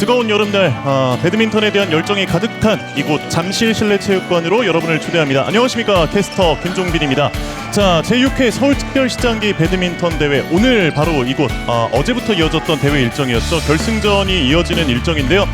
뜨거운 여름날 배드민턴에 대한 열정이 가득한 이곳 잠실 실내체육관으로 여러분을 초대합니다. 안녕하십니까, 캐스터 김종빈입니다. 자, 제6회 서울특별시장기 배드민턴 대회, 오늘 바로 이곳 어제부터 이어졌던 대회 일정이었죠. 결승전이 이어지는 일정인데요.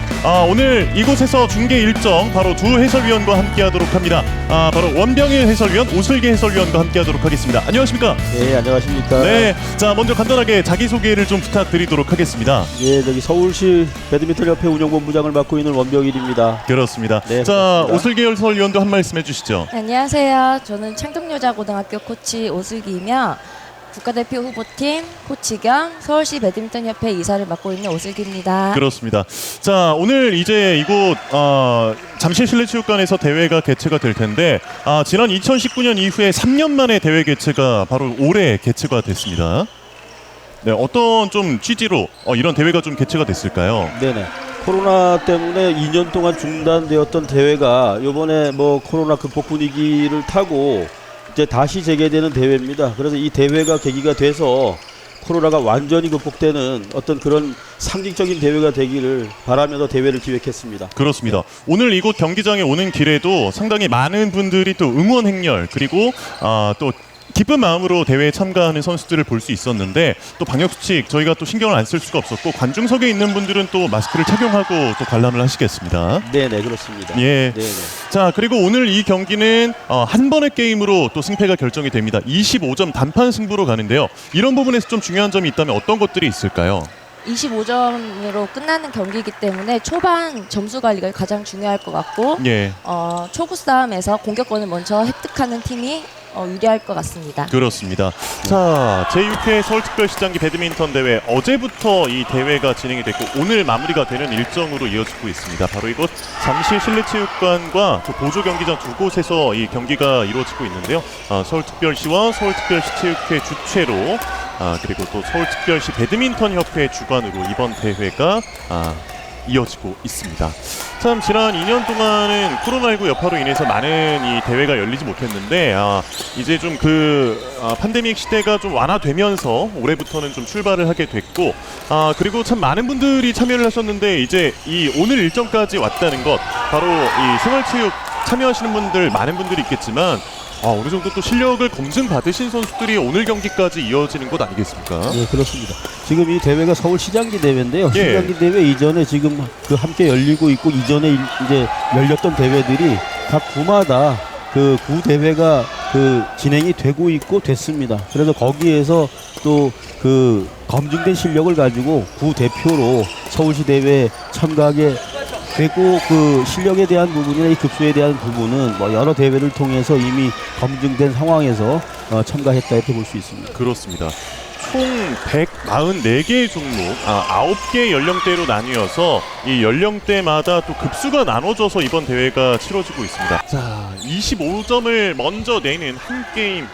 오늘 이곳에서 중계 일정 바로 두 해설위원과 함께하도록 합니다. 바로 원병일 해설위원, 오슬기 해설위원과 함께하도록 하겠습니다. 안녕하십니까? 네, 안녕하십니까? 네, 자 먼저 간단하게 자기소개를 좀 부탁드리도록 하겠습니다. 예, 저기 서울시 배드민턴협회 운영본부장을 맡고 있는 원병일입니다. 그렇습니다. 네, 자, 그렇습니다. 오슬기 해설위원도 한 말씀 해주시죠. 안녕하세요. 저는 창동여자고등학교 코치 오슬기이며 국가대표 후보팀 코치 겸 서울시 배드민턴협회 이사를 맡고 있는 오슬기입니다. 그렇습니다. 자, 오늘 이제 이곳 잠실 실내체육관에서 대회가 개최가 될 텐데 지난 2019년 이후에 3년 만에 대회 개최가 바로 올해 개최가 됐습니다. 네, 어떤 좀 취지로 이런 대회가 좀 개최가 됐을까요? 네네. 코로나 때문에 2년 동안 중단되었던 대회가 이번에 뭐 코로나 극복 분위기를 타고 이제 다시 재개되는 대회입니다. 그래서 이 대회가 계기가 돼서 코로나가 완전히 극복되는 어떤 그런 상징적인 대회가 되기를 바라면서 대회를 기획했습니다. 그렇습니다. 오늘 이곳 경기장에 오는 길에도 상당히 많은 분들이 또 응원 행렬, 그리고 또 기쁜 마음으로 대회에 참가하는 선수들을 볼 수 있었는데, 또 방역수칙 저희가 또 신경을 안 쓸 수가 없었고, 관중석에 있는 분들은 또 마스크를 착용하고 또 관람을 하시겠습니다. 네네, 그렇습니다. 예. 네네. 자, 그리고 오늘 이 경기는 한 번의 게임으로 또 승패가 결정이 됩니다. 25점 단판 승부로 가는데요. 이런 부분에서 좀 중요한 점이 있다면 어떤 것들이 있을까요? 25점으로 끝나는 경기이기 때문에 초반 점수 관리가 가장 중요할 것 같고, 예. 초구 싸움에서 공격권을 먼저 획득하는 팀이 유리할 것 같습니다. 그렇습니다. 자, 제6회 서울특별시장기 배드민턴 대회, 어제부터 이 대회가 진행이 됐고 오늘 마무리가 되는 일정으로 이어지고 있습니다. 바로 이곳 잠실 실내체육관과 또 보조 경기장 두 곳에서 이 경기가 이루어지고 있는데요. 서울특별시와 서울특별시 체육회 주최로 그리고 또 서울특별시 배드민턴협회 주관으로 이번 대회가 이어지고 있습니다. 참 지난 2년 동안은 코로나19 여파로 인해서 많은 이 대회가 열리지 못했는데 이제 좀 팬데믹 시대가 좀 완화되면서 올해부터는 좀 출발을 하게 됐고, 그리고 참 많은 분들이 참여를 하셨는데 이제 이 오늘 일정까지 왔다는 것, 바로 이 생활체육 참여하시는 분들 많은 분들이 있겠지만 어느 정도 또 실력을 검증받으신 선수들이 오늘 경기까지 이어지는 것 아니겠습니까? 네, 그렇습니다. 지금 이 대회가 서울시장기 대회인데요. 예. 시장기 대회 이전에 지금 함께 열리고 있고, 이전에 이제 열렸던 대회들이 각 구마다 그 구 대회가 진행이 되고 있고 됐습니다. 그래서 거기에서 또 검증된 실력을 가지고 구 대표로 서울시 대회에 참가하게 되고, 그 실력에 대한 부분이나 이 급수에 대한 부분은 뭐 여러 대회를 통해서 이미 검증된 상황에서 참가했다 이렇게 볼 수 있습니다. 그렇습니다. 총 144개의 종목, 9개 연령대로 나뉘어서 이 연령대마다 또 급수가 나눠져서 이번 대회가 치러지고 있습니다. 자, 25점을 먼저 내는 한 게임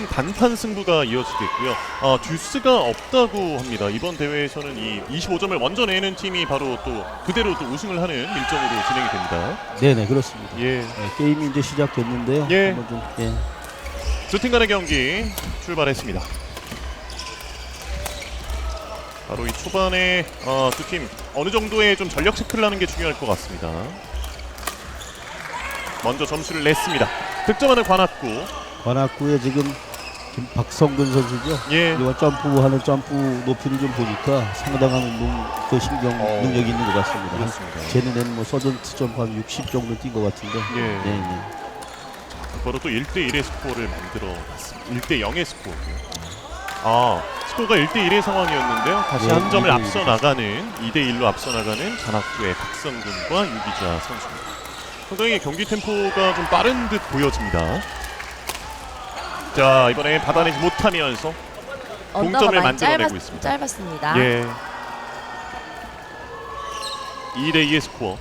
단판 승부가 이어지겠고요. 듀스가 없다고 합니다. 이번 대회에서는 이 25점을 먼저 내는 팀이 바로 또 그대로 또 우승을 하는 일정으로 진행이 됩니다. 네네, 그렇습니다. 예. 네, 게임이 이제 시작됐는데요. 예. 한번 좀, 예. 두 팀 간의 경기 출발했습니다. 바로 이 초반에 두 팀 어느 정도의 좀 전력 체크를 하는 게 중요할 것 같습니다. 먼저 점수를 냈습니다. 득점하는 관악구에 지금 박성근 선수죠. 예. 이번 점프하는 점프 높이를 좀 보니까 상당한 신경 능력이 있는 것 같습니다. 그렇습니다. 쟤는 뭐 서전트 점프 한 60 정도 뛴 것 같은데. 예. 네. 바로 또 1대1의 스코어를 만들어놨습니다. 1대0의 스코어고요. 스코어가 1대1의 상황이었는데요. 다시 네, 한 점을 2대1. 앞서 나가는 2대1로 앞서 나가는 관악구의 박성근과 유기자 선수입니다. 상당히 경기 템포가 좀 빠른 듯 보여집니다. 자, 이번에 받아내지 못하면서 언더가 동점을 많이 만들어내고 있습니다. 짧았습니다. 예. 2대2의 스코어.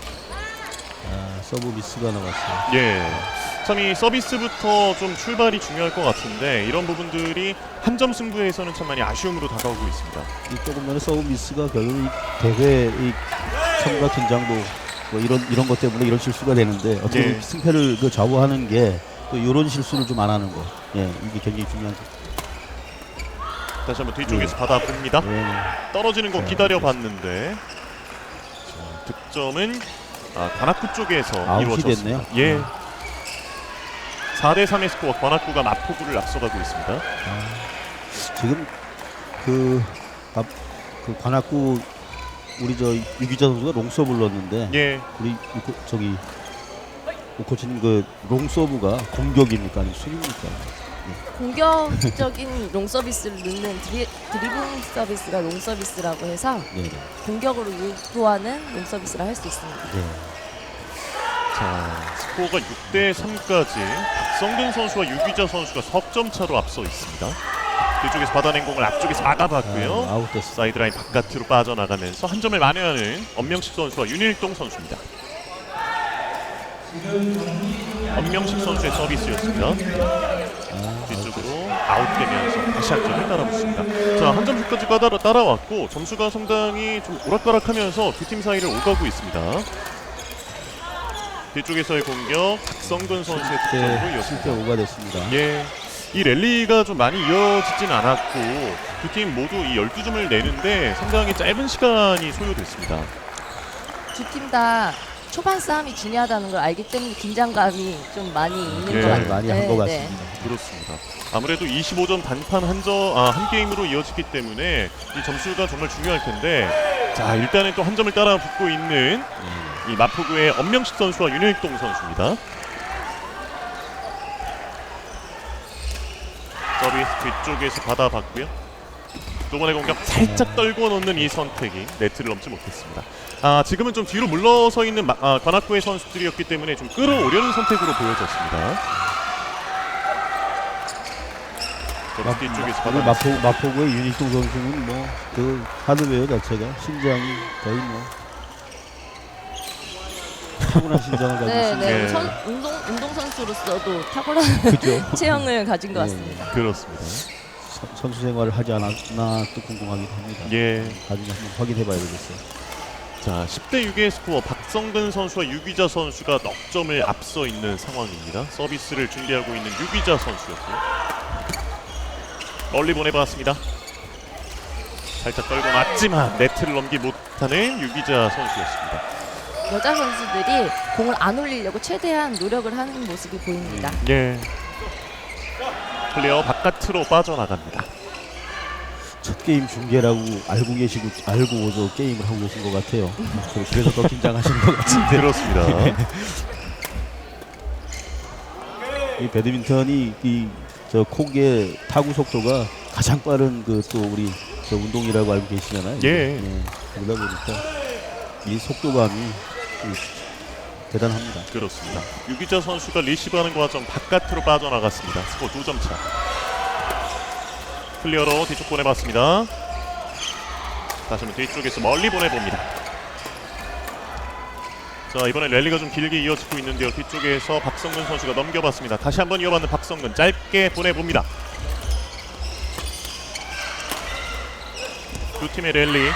서브 미스가 나왔어요. 예. 참 이 서비스부터 좀 출발이 중요할 것 같은데 이런 부분들이 한 점 승부에서는 참 많이 아쉬움으로 다가오고 있습니다. 이 조금만의 서브 미스가 결국 이 대회 이 참가 긴장도 뭐 이런 것 때문에 이런 실수가 되는데, 어떻게 예. 승패를 좌우하는 게 또 이런 실수를 좀 안 하는 거. 예, 이게 굉장히 중요한. 다시 한번 뒤쪽에서 받아봅니다. 예. 떨어지는 거 기다려봤는데 득점은 관악구 쪽에서 아웃이 이루어졌습니다. 됐네요. 예. 4대3의 스코어, 관악구가 마포구를 앞서가고 있습니다. 지금 그 관악구 우리 저 유기자 선수가 롱서브를 넣었는데 예. 우리 저기 코치님 그 롱서브가 공격입니까 아니면 수비입니까? 공격적인 롱 서비스를 넣는 드리블 서비스가 롱 서비스라고 해서 네. 공격으로 유도하는 롱 서비스라 할 수 있습니다. 네. 자, 스코어가 6대3까지 박성근 선수와 유기자 선수가 석점 차로 앞서 있습니다. 뒤쪽에서 받아낸 공을 앞쪽에서 막아봤고요. 아웃됐어. 사이드라인 바깥으로 빠져나가면서 한 점을 만회하는 엄명식 선수와 윤일동 선수입니다. 엄명식 선수의 서비스였습니다. 뒤쪽으로 아웃되면서 다시 한 점을 따라붙습니다. 자, 한 점씩까지 따라왔고 점수가 상당히 좀 오락가락하면서 두 팀 사이를 오가고 있습니다. 뒤쪽에서의 공격, 박성근 선수의 득점으로 이었습니다. 7대5가 됐습니다. 예, 이 랠리가 좀 많이 이어지진 않았고 두 팀 모두 이 12점을 내는데 상당히 짧은 시간이 소요됐습니다. 두 팀 다 초반 싸움이 중요하다는 걸 알기 때문에 긴장감이 좀 많이 있는 네, 것 같아요. 많이 한 것 같습니다. 그렇습니다. 아무래도 25점 단판 한 게임으로 이어지기 때문에 이 점수가 정말 중요할 텐데, 자, 일단은 또 한 점을 따라 붙고 있는 이 마포구의 엄명식 선수와 윤일동 선수입니다. 서비스 뒤쪽에서 받아봤고요. 두 번의 공격 살짝 떨고 놓는 이 선택이 네트를 넘지 못했습니다. 지금은 좀 뒤로 물러서 있는 관악구의 선수들이었기 때문에 좀 끌어오려는 선택으로 보여졌습니다. 뒤쪽에서 받아. 마포구의 윤일동 선수는 뭐 그 하드웨어 자체가 신장이 거의 뭐 타고난 신장을 가지고 네, 있습니다. 네. 예. 운동 선수로서도 탁월한 그죠? 체형을 가진 것 같습니다. 그렇습니다. 선수 생활을 하지 않았나 또 궁금하기도 합니다. 예. 나중에 한번 확인해봐야 되겠어요. 자, 10대6의 스코어, 박성근 선수와 유기자 선수가 넉 점을 앞서 있는 상황입니다. 서비스를 준비하고 있는 유기자 선수였고요. 멀리 보내봤습니다. 살짝 떨고 맞지만 네트를 넘기 못하는 유기자 선수였습니다. 여자 선수들이 공을 안 올리려고 최대한 노력을 하는 모습이 보입니다. 예. 플레이어 바깥으로 빠져나갑니다. 첫 게임 중계라고 알고 오서 게임을 하고 계신 것 같아요. 그래서 더 긴장하시는 것 같은데. 그렇습니다. 이 배드민턴이 저 콕의 타구 속도가 가장 빠른 그 또 우리 저 운동이라고 알고 계시잖아요. 예. 네. 그러다 보니까 이 속도감이 대단합니다. 그렇습니다. 유기자 선수가 리시브하는 과정 바깥으로 빠져나갔습니다. 스코어 2점 차. 클리어로 뒤쪽 보내봤습니다. 다시 한번 뒤쪽에서 멀리 보내봅니다. 자, 이번에 랠리가 좀 길게 이어지고 있는데요. 뒤쪽에서 박성근 선수가 넘겨봤습니다. 다시 한번 이어받는 박성근, 짧게 보내봅니다. 두 팀의 랠리.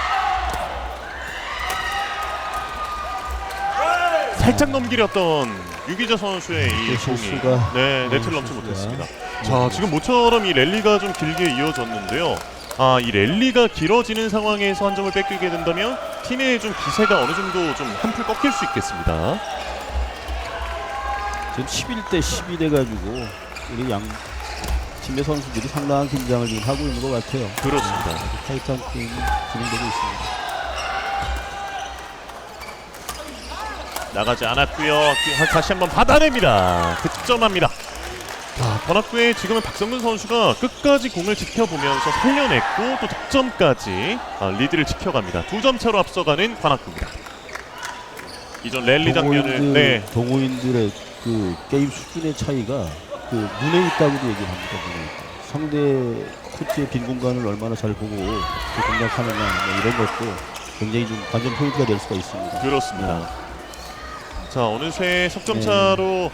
살짝 넘기렸던 유기자 선수의 이 공이 실수가 네트를 넘지 못했습니다. 자, 지금 모처럼 이 랠리가 좀 길게 이어졌는데요. 이 랠리가 길어지는 상황에서 한 점을 뺏기게 된다면 팀의 좀 기세가 어느 정도 좀 한풀 꺾일 수 있겠습니다. 지금 11대 12 돼가지고 우리 양 팀의 선수들이 상당한 긴장을 지금 하고 있는 것 같아요. 그렇습니다. 타이트한 게임이 진행되고 있습니다. 나가지 않았고요. 다시 한번 받아냅니다. 득점합니다. 자, 관악구의 지금은 박성근 선수가 끝까지 공을 지켜보면서 살려냈고 또 득점까지 리드를 지켜갑니다. 2점 차로 앞서가는 관악구입니다. 이전 랠리 장면을 동호인들의 그 게임 수준의 차이가 그 눈에 있다고도 얘기를 합니다. 눈에 있다. 상대 코트의 빈 공간을 얼마나 잘 보고 그 공략하느냐 뭐 이런 것도 굉장히 좀 관전 포인트가 될 수가 있습니다. 그렇습니다. 자, 어느새 석점차로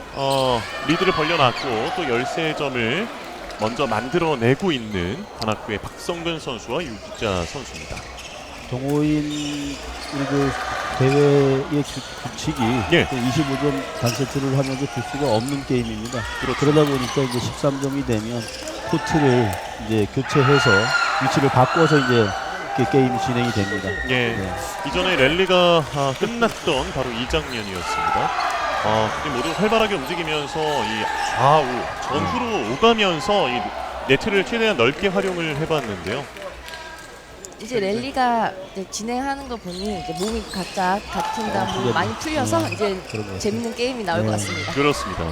리드를 벌려놨고 또 13점을 먼저 만들어내고 있는 관악구의 박성근 선수와 유기자 선수입니다. 동호인 그 대회의 규칙이 25점 단세트를 하면서 줄 수가 없는 게임입니다. 그렇죠. 그러다 보니까 이제 13점이 되면 코트를 이제 교체해서 위치를 바꿔서 이제 이렇게 게임이 진행이 됩니다. 예. 네. 이전에 랠리가 끝났던 바로 이 장면이었습니다. 둘이 모두 활발하게 움직이면서 이 좌우 전후로 오가면서 이 네트를 최대한 넓게 활용을 해봤는데요. 이제 랠리가 이제 진행하는 거 보니 이제 몸이 각자 같은 몸이 많이 풀려서 이제 그런 것 재밌는 게임이 나올 것 같습니다. 그렇습니다.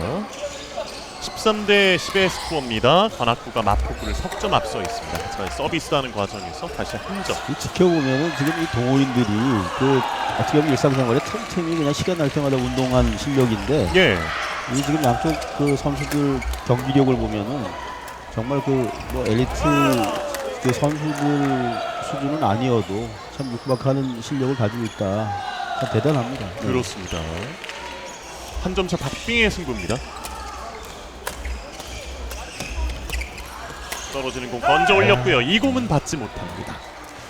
13대 10의 스코어입니다. 관악구가 마포구를 석점 앞서 있습니다. 하지만 서비스하는 과정에서 다시 한 점. 지켜보면은 지금 이 동호인들이 그 어떻게 보면 일상생활에 틈틈이 그냥 시간 날 때마다 운동한 실력인데 예. 이 지금 양쪽 그 선수들 경기력을 보면은 정말 그 뭐 엘리트 그 선수들 수준은 아니어도 참 육박하는 실력을 가지고 있다. 참 대단합니다. 네. 그렇습니다. 한 점 차 박빙의 승부입니다. 떨어지는 공 건져 올렸고요. 이 공은 받지 못합니다.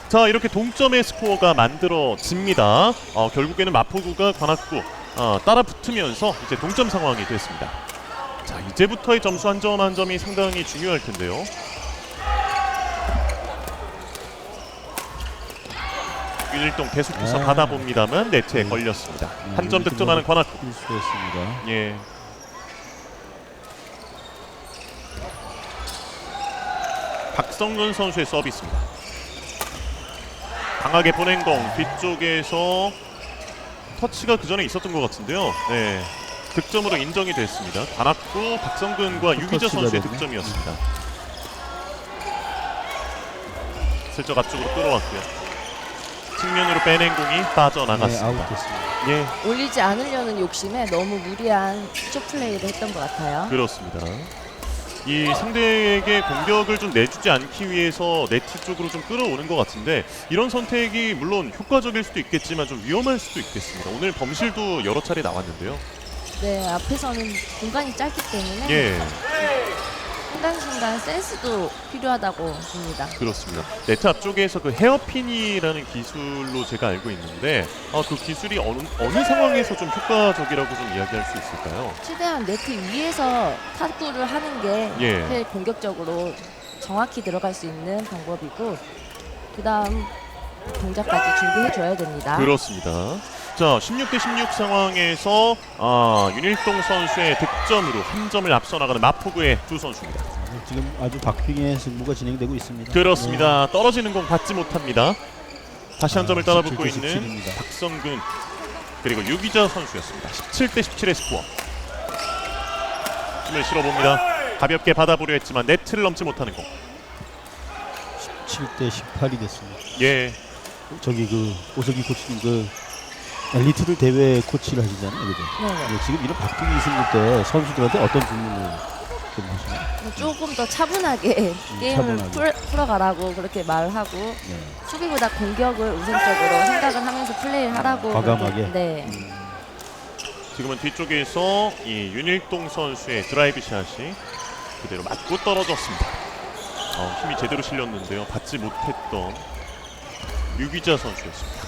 자, 이렇게 동점의 스코어가 만들어집니다. 결국에는 마포구가 관악구 따라 붙으면서 이제 동점 상황이 됐습니다. 자, 이제부터의 점수 한 점 한 점이 상당히 중요할 텐데요. 윤일동 계속해서 받아봅니다만 네트에 걸렸습니다. 한 점 득점하는 관악구. 실수했습니다. 예. 박성근 선수의 서비스입니다. 강하게 보낸 공 뒤쪽에서 터치가 그 전에 있었던 것 같은데요. 네, 득점으로 인정이 됐습니다. 관악구 박성근과 유기자 선수의 득점이었습니다. 슬쩍 앞쪽으로 끌어왔고요. 측면으로 빼낸 공이 빠져나갔습니다. 네, 아웃됐습니다. 예, 올리지 않으려는 욕심에 너무 무리한 슛 플레이를 했던 것 같아요. 그렇습니다. 이 상대에게 공격을 좀 내주지 않기 위해서 네트 쪽으로 좀 끌어오는 것 같은데 이런 선택이 물론 효과적일 수도 있겠지만 좀 위험할 수도 있겠습니다. 오늘 범실도 여러 차례 나왔는데요. 네, 앞에서는 공간이 짧기 때문에 예, 순간순간 센스도 필요하다고 봅니다. 그렇습니다. 네트 앞쪽에서 그 헤어핀이라는 기술로 제가 알고 있는데 그 기술이 어느 상황에서 좀 효과적이라고 좀 이야기할 수 있을까요? 최대한 네트 위에서 탁구를 하는 게 예. 제일 공격적으로 정확히 들어갈 수 있는 방법이고 그 다음 동작까지 준비해 줘야 됩니다. 그렇습니다. 자, 16대 16 상황에서 윤일동 선수의 득점으로 한 점을 앞서 나가는 마포구의 두 선수입니다. 지금 아주 박빙의 승부가 진행되고 있습니다. 그렇습니다. 떨어지는 공 받지 못합니다. 다시 한 점을 따라붙고 17대 있는 17입니다. 박성근 그리고 유기자 선수였습니다. 17대 17의 스코어. 힘을 실어봅니다. 가볍게 받아보려 했지만 네트를 넘지 못하는 공. 17대 18이 됐습니다. 예, 저기 그 오석기 코치님 그 엘리트들 대회 코치를 하시잖아요, 그죠? 네, 지금 이런 박빙 승부 때 선수들한테 어떤 질문을 좀 하시나요? 조금 더 차분하게 게임을 차분하게. 풀어가라고 그렇게 말을 하고 네. 수비보다 공격을 우선적으로 생각을 하면서 플레이를 하라고 과감하게? 그렇게, 네. 지금은 뒤쪽에서 이 윤일동 선수의 드라이브 샷이 그대로 맞고 떨어졌습니다. 힘이 제대로 실렸는데요. 받지 못했던 유기자 선수였습니다.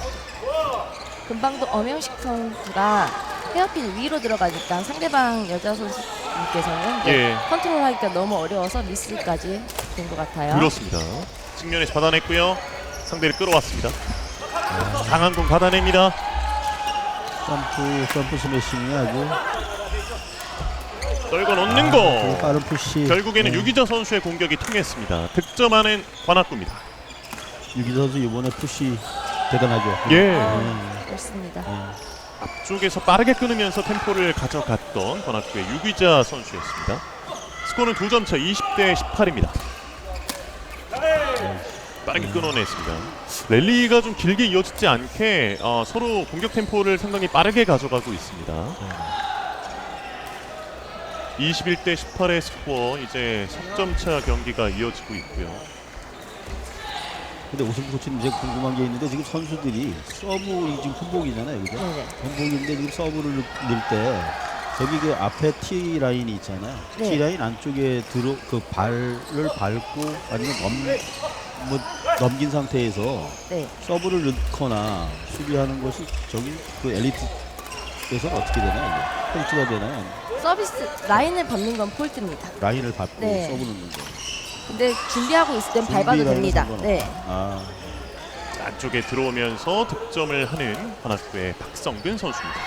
금방도 엄영식 선수가 헤어핀 위로 들어가니까 상대방 여자 선수님께서는 예. 컨트롤하기가 너무 어려워서 미스까지 된 것 같아요. 그렇습니다. 측면에서 받아냈고요. 상대를 끌어왔습니다. 강한 공 받아냅니다. 점프 스매싱이 아주 떨궈 놓는 그 공. 빠른 푸시. 결국에는 네. 유기자 선수의 공격이 통했습니다. 득점하는 관악구입니다. 유기 선수 이번에 푸시 대단하죠. 예. 그렇습니다. 앞쪽에서 빠르게 끊으면서 템포를 가져갔던 관악구의 유기자 선수였습니다. 스코어는 2점 차 20대 18입니다. 빠르게 끊어냈습니다. 랠리가 좀 길게 이어지지 않게 서로 공격 템포를 상당히 빠르게 가져가고 있습니다. 21대 18의 스코어, 이제 석점 차 경기가 이어지고 있고요. 근데 오승기 코치님 제가 궁금한 게 있는데 지금 선수들이 서브 지금 훈복이잖아요, 그죠? 네네. 훈복인데 지금 서브를 넣을 때 저기 그 앞에 T 라인이 있잖아요. 네. T 라인 안쪽에 그 발을 밟고 아니면 넘긴 상태에서 네. 서브를 넣거나 수비하는 것이 저기 그 엘리트에서는 어떻게 되나요? 이게? 포인트가 되나요? 서비스 라인을 밟는 건 폴트입니다. 라인을 밟고 네. 서브 넣는 거. 근데 준비하고 있을 땐 밟아도 준비 라인은 됩니다. 상관없다. 네. 안쪽에 들어오면서 득점을 하는 관악구의 박성근 선수입니다.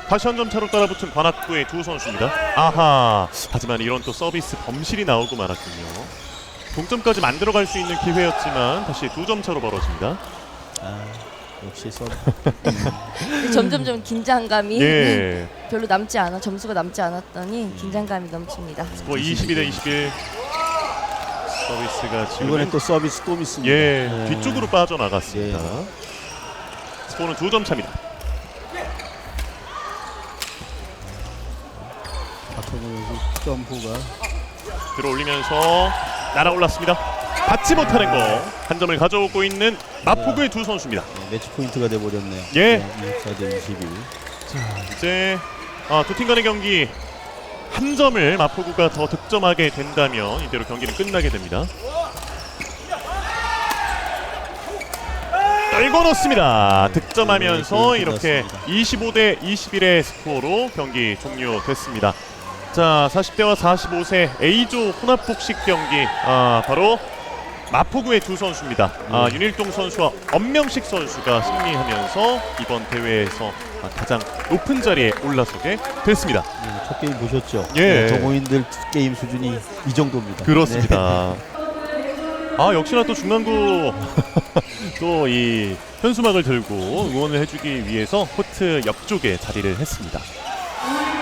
다시 한 점 차로 따라붙은 관악구의 두 선수입니다. 아하, 하지만 이런 또 서비스 범실이 나오고 말았군요. 동점까지 만들어갈 수 있는 기회였지만 다시 2점 차로 벌어집니다. 역시 서브. 점점점 긴장감이 예. 별로 남지 않아 점수가 남지 않았더니 긴장감이 넘칩니다. 스코어 22대 21. 서비스가 지금 이번에 또 서비스 또 미스입니다. 예, 네. 뒤쪽으로 빠져나갔습니다. 스코어는 2점 차입니다. 박현우 점프가 들어올리면서 날아올랐습니다. 받지 못하는 거 한 점을 가져오고 있는 마포구의 두 선수입니다. 매치 포인트가 돼버렸네요. 예. 24대 21. 이제 두 팀 간의 경기 한 점을 마포구가 더 득점하게 된다면 이대로 경기는 끝나게 됩니다. 떨궈 놓습니다. 득점하면서 네, 이렇게 끝났습니다. 25대 21의 스코어로 경기 종료됐습니다. 자, 40대와 45세 A조 혼합복식 경기 바로 마포구의 두 선수입니다. 윤일동 선수와 엄명식 선수가 승리하면서 이번 대회에서 가장 높은 자리에 올라서게 됐습니다. 첫 게임 보셨죠? 예. 동호인들 게임 수준이 이 정도입니다. 그렇습니다. 역시나 또 중랑구 또 이 현수막을 들고 응원을 해주기 위해서 코트 옆쪽에 자리를 했습니다.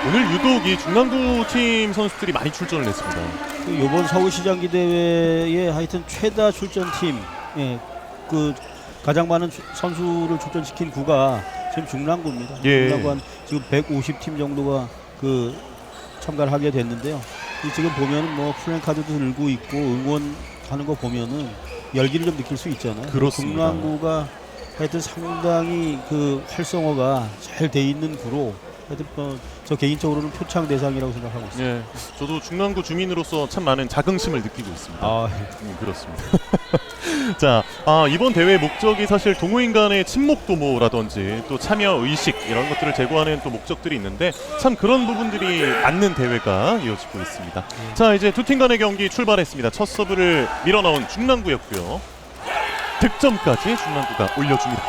오늘 유독 이 중랑구 팀 선수들이 많이 출전을 했습니다. 이번 서울시장기 대회에 하여튼 최다 출전팀, 그 가장 많은 선수를 출전시킨 구가 지금 중랑구입니다. 예. 중랑구 한 지금 150팀 정도가 그 참가를 하게 됐는데요. 지금 보면은 뭐 플랜카드도 들고 있고 응원하는 거 보면은 열기를 좀 느낄 수 있잖아요. 그렇습니다. 중랑구가 하여튼 상당히 그 활성화가 잘 돼 있는 구로 하여튼 저 개인적으로는 표창 대상이라고 생각하고 있습니다. 예, 저도 중랑구 주민으로서 참 많은 자긍심을 느끼고 있습니다. 그렇습니다. 자, 이번 대회 목적이 사실 동호인 간의 친목 도모라든지 또 참여 의식 이런 것들을 제고하는 또 목적들이 있는데 참 그런 부분들이 맞는 대회가 이어지고 있습니다. 자, 이제 두 팀 간의 경기 출발했습니다. 첫 서브를 밀어넣은 중랑구였고요. 득점까지 중랑구가 올려줍니다.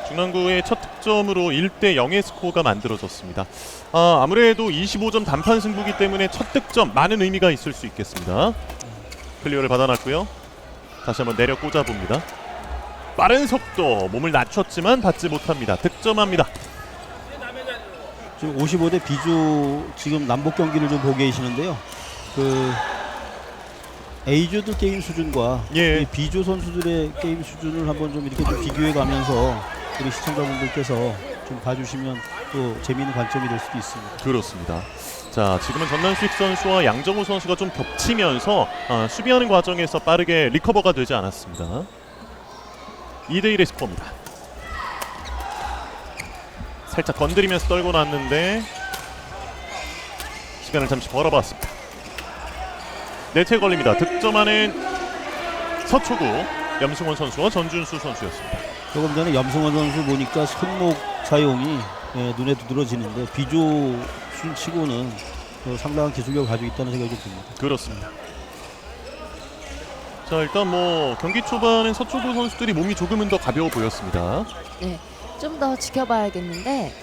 중랑구의 첫 득점으로 1대 0의 스코어가 만들어졌습니다. 아무래도 25점 단판 승부기 때문에 첫 득점 많은 의미가 있을 수 있겠습니다. 클리어를 받아놨고요. 다시 한번 내려 꽂아봅니다. 빠른 속도, 몸을 낮췄지만 받지 못합니다. 득점합니다. 지금 55대 B조 지금 남북 경기를 좀 보고 계시는데요. 그 A조들 게임 수준과 예. 이 B조 선수들의 게임 수준을 한번 좀 이렇게 좀 비교해 가면서 우리 시청자분들께서 좀 봐주시면 또 재미있는 관점이 될 수도 있습니다. 그렇습니다. 자, 지금은 전남식 선수와 양정우 선수가 좀 겹치면서 수비하는 과정에서 빠르게 리커버가 되지 않았습니다. 2대1의 스코어입니다. 살짝 건드리면서 떨고 났는데 시간을 잠시 벌어봤습니다. 네트에 걸립니다. 득점하는 서초구 염승원 선수와 전준수 선수였습니다. 조금 전에 염승원 선수 보니까 손목 사용이 눈에 두드러지는데 B조 치고는 상당한 기술력을 가지고 있다는 생각이 좀 듭니다. 그렇습니다. 자, 일단 뭐 경기 초반엔 서초구 선수들이 몸이 조금은 더 가벼워 보였습니다. 네, 좀 더 지켜봐야겠는데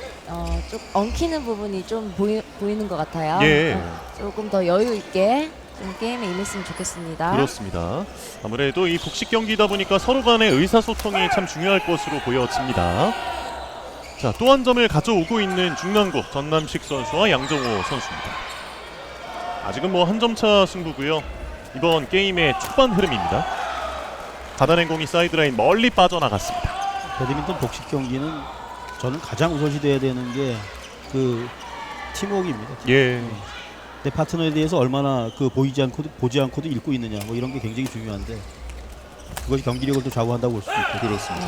좀 엉키는 부분이 좀 보이는 것 같아요. 예. 조금 더 여유 있게 좀 게임에 임했으면 좋겠습니다. 그렇습니다. 아무래도 이 복식 경기다 보니까 서로 간의 의사소통이 참 중요할 것으로 보여집니다. 자, 또 한 점을 가져오고 있는 중랑구 전남식 선수와 양정호 선수입니다. 아직은 뭐 한 점 차 승부고요. 이번 게임의 초반 흐름입니다. 받아낸 공이 사이드라인 멀리 빠져나갔습니다. 배드민턴 복식 경기는 저는 가장 우선시돼야 되는 게 그 팀워크입니다. 예. 내 파트너에 대해서 얼마나 그 보지 않고도 읽고 있느냐 뭐 이런 게 굉장히 중요한데 그것이 경기력을 또 좌우한다고 볼 수도 있고. 그렇습니다.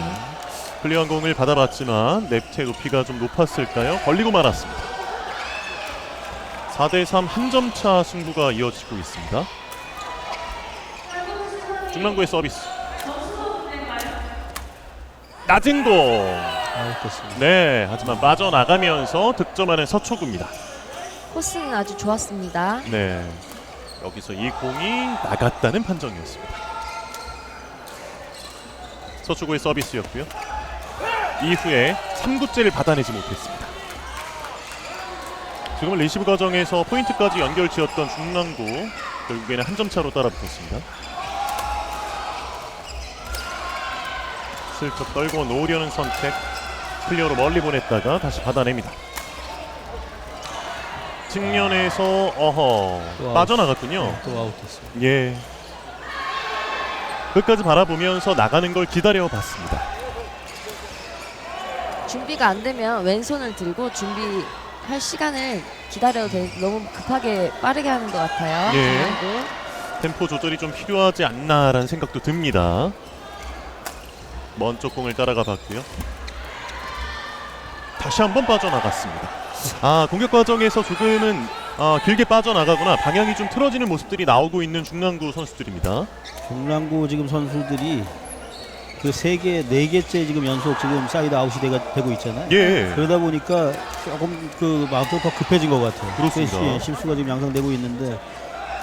클리어한 공을 받아봤지만 네트의 높이가 좀 높았을까요? 걸리고 말았습니다. 4대3 한 점 차 승부가 이어지고 있습니다. 중랑구의 서비스. 낮은 공. 됐습니다. 네, 하지만 빠져나가면서 득점하는 서초구입니다. 코스는 아주 좋았습니다. 네. 여기서 이 공이 나갔다는 판정이었습니다. 서초구의 서비스였고요. 이후에 3구째를 받아내지 못했습니다. 지금은 리시브 과정에서 포인트까지 연결지었던 중랑구, 결국에는 한 점 차로 따라붙었습니다. 슬쩍 떨고 놓으려는 선택, 클리어로 멀리 보냈다가 다시 받아냅니다. 측면에서 빠져나갔군요. 네, 또 아웃됐어요. 예. 끝까지 바라보면서 나가는 걸 기다려봤습니다. 준비가 안 되면 왼손을 들고 준비할 시간을 기다려도 돼. 너무 급하게 빠르게 하는 것 같아요. 예. 중랑구. 템포 조절이 좀 필요하지 않나라는 생각도 듭니다. 먼 쪽 공을 따라가 봤고요. 다시 한번 빠져나갔습니다. 공격 과정에서 조금은 길게 빠져나가거나 방향이 좀 틀어지는 모습들이 나오고 있는 중랑구 선수들입니다. 중랑구 지금 선수들이 그 4개째 지금 연속 지금 사이드 아웃이 되고 있잖아요. 예. 그러다 보니까 조금 그 마음도 더 급해진 것 같아요. 그렇습니다. 예, 실수가 지금 양상되고 있는데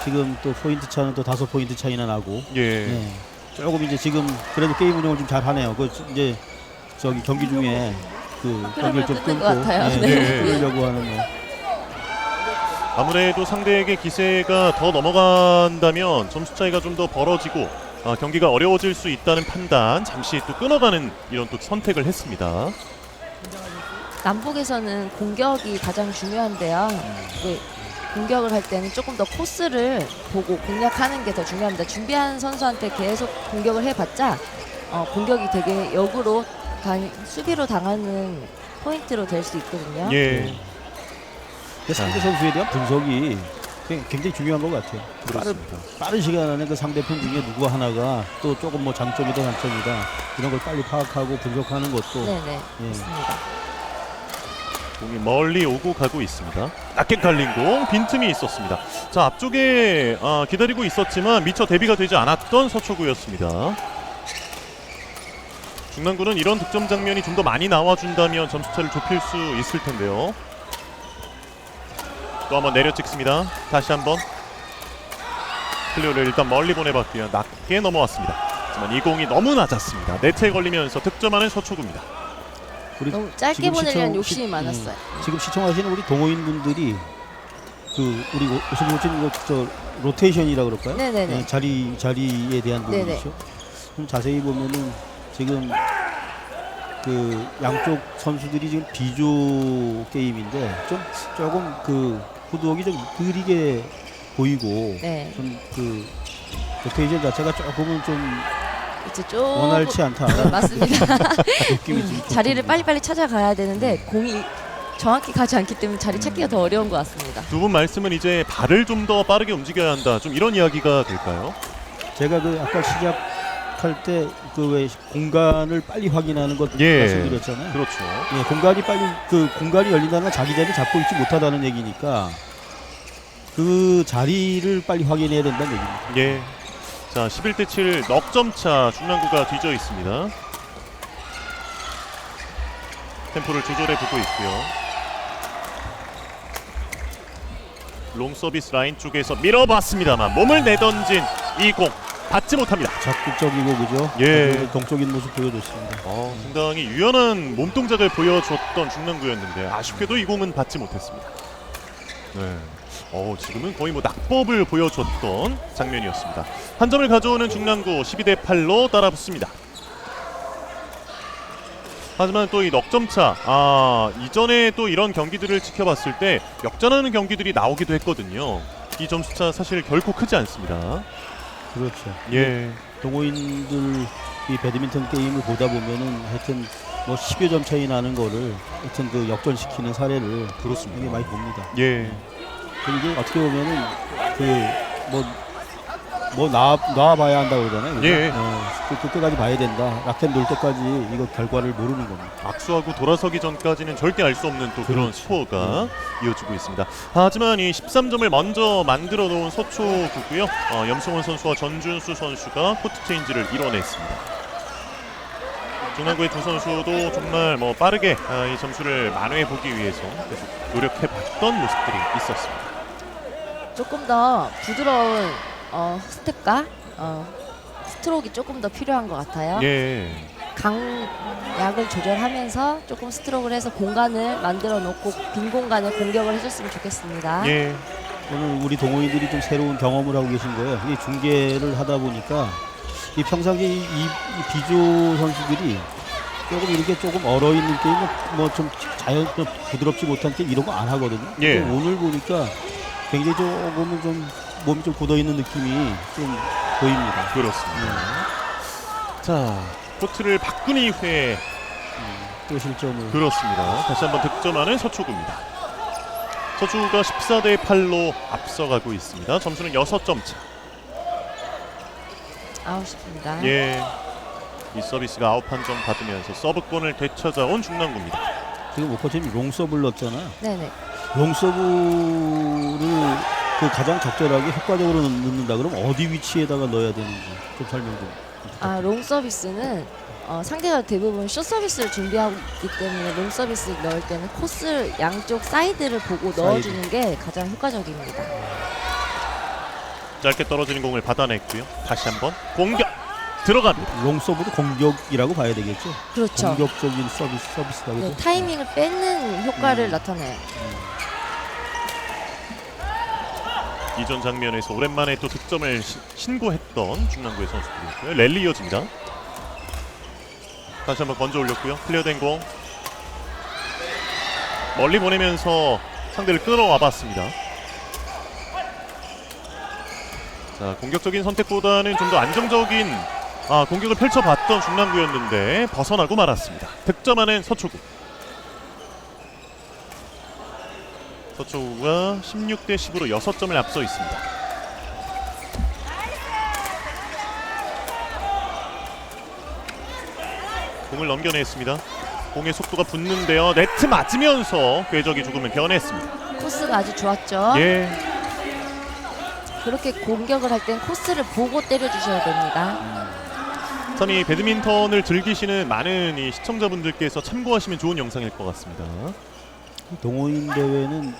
지금 또 포인트 차는 또 5포인트 차이나 나고. 예. 예. 조금 이제 지금 그래도 게임 운영을 좀 잘하네요. 그 이제 저기 경기 중에 그 경기를 좀 끊는 끊고 것 같아요. 예, 네. 끊으려고 하는 뭐. 아무래도 상대에게 기세가 더 넘어간다면 점수 차이가 좀 더 벌어지고 경기가 어려워질 수 있다는 판단, 잠시 또 끊어가는 이런 또 선택을 했습니다. 남북에서는 공격이 가장 중요한데요. 네, 공격을 할 때는 조금 더 코스를 보고 공략하는 게 더 중요합니다. 준비한 선수한테 계속 공격을 해봤자 공격이 되게 역으로 수비로 당하는 포인트로 될 수 있거든요. 예. 상대 선수에 대한 분석이 굉장히 중요한 것 같아요. 그렇습니다. 빠른 시간 안에 그 상대편 중에 누구 하나가 또 조금 뭐 장점이다 단점이다 이런 걸 빨리 파악하고 분석하는 것도 네네, 예. 맞습니다. 공이 멀리 오고 가고 있습니다. 낮게 깔린 공, 빈틈이 있었습니다. 자, 앞쪽에 기다리고 있었지만 미처 대비가 되지 않았던 서초구였습니다. 중랑구는 이런 득점 장면이 좀 더 많이 나와준다면 점수차를 좁힐 수 있을 텐데요. 또 한번 내려 찍습니다. 다시 한번 클리어를 일단 멀리 보내봤고요. 낮게 넘어왔습니다. 하지만 이 공이 너무 낮았습니다. 네트에 걸리면서 득점하는 서초구입니다. 너무 짧게 지금 보내려는 욕심이 많았어요. 지금 시청하시는 우리 동호인 분들이 그 우리 오승호진 저 로테이션이라 그럴까요? 네네네. 예, 자리에 대한 네네. 부분이죠. 좀 자세히 보면은 지금 그 양쪽 선수들이 지금 비조 게임인데 조금 그 후드웍이 좀 느리게 보이고 네. 좀 그 로테이션 자체가 조금은 좀 이제 좀 원활치 않다. 네, 맞습니다. 느낌이 좀 자리를 빨리빨리 찾아가야 되는데 공이 정확히 가지 않기 때문에 자리 찾기가 더 어려운 것 같습니다. 두 분 말씀은 이제 발을 좀 더 빠르게 움직여야 한다. 좀 이런 이야기가 될까요? 제가 그 아까 시작할 때 그 왜 공간을 빨리 확인하는 것 예. 말씀드렸잖아요. 그렇죠. 예, 공간이 열린다는 건 자기 자리 잡고 있지 못하다는 얘기니까 그 자리를 빨리 확인해야 된다는 얘기입니다. 예. 자, 11대 7 넉점차 중랑구가 뒤져 있습니다. 템포를 조절해 보고 있고요. 롱 서비스 라인 쪽에서 밀어봤습니다만 몸을 내던진 이 공 받지 못합니다. 적극적이고 그죠? 예. 동적인 모습 보여줬습니다. 상당히 유연한 몸동작을 보여줬던 중랑구였는데 아쉽게도 이 공은 받지 못했습니다. 네. 지금은 거의 뭐 낙법을 보여줬던 장면이었습니다. 한 점을 가져오는 중랑구 12대 8로 따라붙습니다. 하지만 또 이 넉점차, 이전에 또 이런 경기들을 지켜봤을 때 역전하는 경기들이 나오기도 했거든요. 이 점수차 사실 결코 크지 않습니다. 그렇죠. 예. 동호인들 이 배드민턴 게임을 보다 보면은 하여튼 뭐 10여 점 차이 나는 거를 하여튼 그 역전시키는 사례를 그렇습니다. 되게 많이 봅니다. 예. 이게 어떻게 보면은 그 뭐 나와봐야 한다고 그러잖아요. 그죠? 예. 그때까지 봐야 된다. 라켓 놓을 때까지 이거 결과를 모르는 겁니다. 악수하고 돌아서기 전까지는 절대 알 수 없는 또 그런 스코어가 이어지고 있습니다. 하지만 이 13점을 먼저 만들어 놓은 서초구고요. 염승원 선수와 전준수 선수가 코트 체인지를 이뤄냈습니다. 중랑구의 두 선수도 정말 뭐 빠르게 이 점수를 만회해 보기 위해서 계속 노력해 봤던 모습들이 있었습니다. 조금 더 부드러운 스텝과 스트로크가 조금 더 필요한 것 같아요. 예. 강약을 조절하면서 조금 스트로크를 해서 공간을 만들어 놓고 빈 공간에 공격을 해줬으면 좋겠습니다. 예. 오늘 우리 동호인들이 좀 새로운 경험을 하고 계신 거예요. 이 중계를 하다 보니까 이 평상시에 이 비조 선수들이 조금 이렇게 조금 얼어있는 게임, 뭐 좀 좀 부드럽지 못한 게임 이런 거 안 하거든요. 예. 근데 오늘 보니까 굉장히 조금은 좀 몸이 좀 굳어있는 느낌이 좀 보입니다. 그렇습니다. 자, 코트를 바꾼 이후에 또 실점을. 그렇습니다. 다시 한번 득점하는 서초구입니다. 서초구가 14대 8로 앞서가고 있습니다. 점수는 6점 차. 아웃입니다. 예. 이 서비스가 아웃 판정 받으면서 서브권을 되찾아온 중랑구입니다. 지금 오커팀이 롱서브를 넣었잖아요. 네네. 롱서브를 그 가장 적절하게 효과적으로 넣는다 그러면 어디 위치에다가 넣어야 되는지 좀 설명 좀. 롱 서비스는 상대가 대부분 숏 서비스를 준비하고 있기 때문에 롱 서비스 넣을 때는 코스 양쪽 사이드를 보고 넣어주는 게 가장 효과적입니다. 짧게 떨어지는 공을 받아냈고요. 다시 한번 공격 들어갑니다. 롱서브도 공격이라고 봐야 되겠죠. 그렇죠. 공격적인 서비스다. 네, 그죠? 타이밍을 뺏는 효과를 나타내요. 이전 장면에서 오랜만에 또 득점을 신고했던 중랑구의 선수들이고요. 랠리 이어집니다. 다시 한번 건져 올렸고요. 클리어된 공 멀리 보내면서 상대를 끌어와 봤습니다. 자, 공격적인 선택보다는 좀 더 안정적인 공격을 펼쳐봤던 중랑구였는데 벗어나고 말았습니다. 득점하는 서초구. 서초구가 16대 10으로 6점을 앞서 있습니다. 공을 넘겨냈습니다. 공의 속도가 붙는데요. 네트 맞으면서 궤적이 조금은 변했습니다. 코스가 아주 좋았죠. 예. 그렇게 공격을 할 땐 코스를 보고 때려주셔야 됩니다. 참 이 배드민턴을 즐기시는 많은 이 시청자분들께서 참고하시면 좋은 영상일 것 같습니다. 동호인 대회는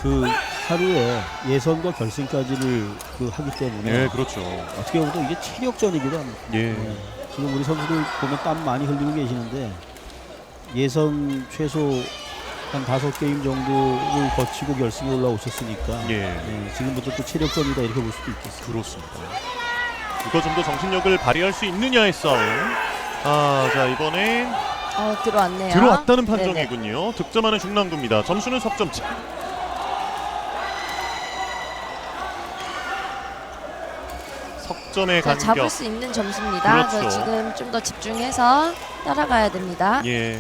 그 하루에 예선과 결승까지를 하기 때문에 네, 그렇죠. 어떻게 보면 이게 체력전이기도 합니다. 예. 네. 지금 우리 선수들 보면 땀 많이 흘리고 계시는데 예선 최소 한 5게임 정도를 거치고 결승에 올라오셨으니까 예. 네, 지금부터 또 체력전이다 이렇게 볼 수도 있겠습니다. 그렇습니다. 이거 좀 더 정신력을 발휘할 수 있느냐의 싸움. 자, 이번엔 들어왔네요. 들어왔다는 네네. 판정이군요. 득점하는 중랑구입니다. 점수는 석점 차. 석점의 자, 간격. 잡을 수 있는 점수입니다. 그렇죠. 그래서 지금 좀 더 집중해서 따라가야 됩니다. 예.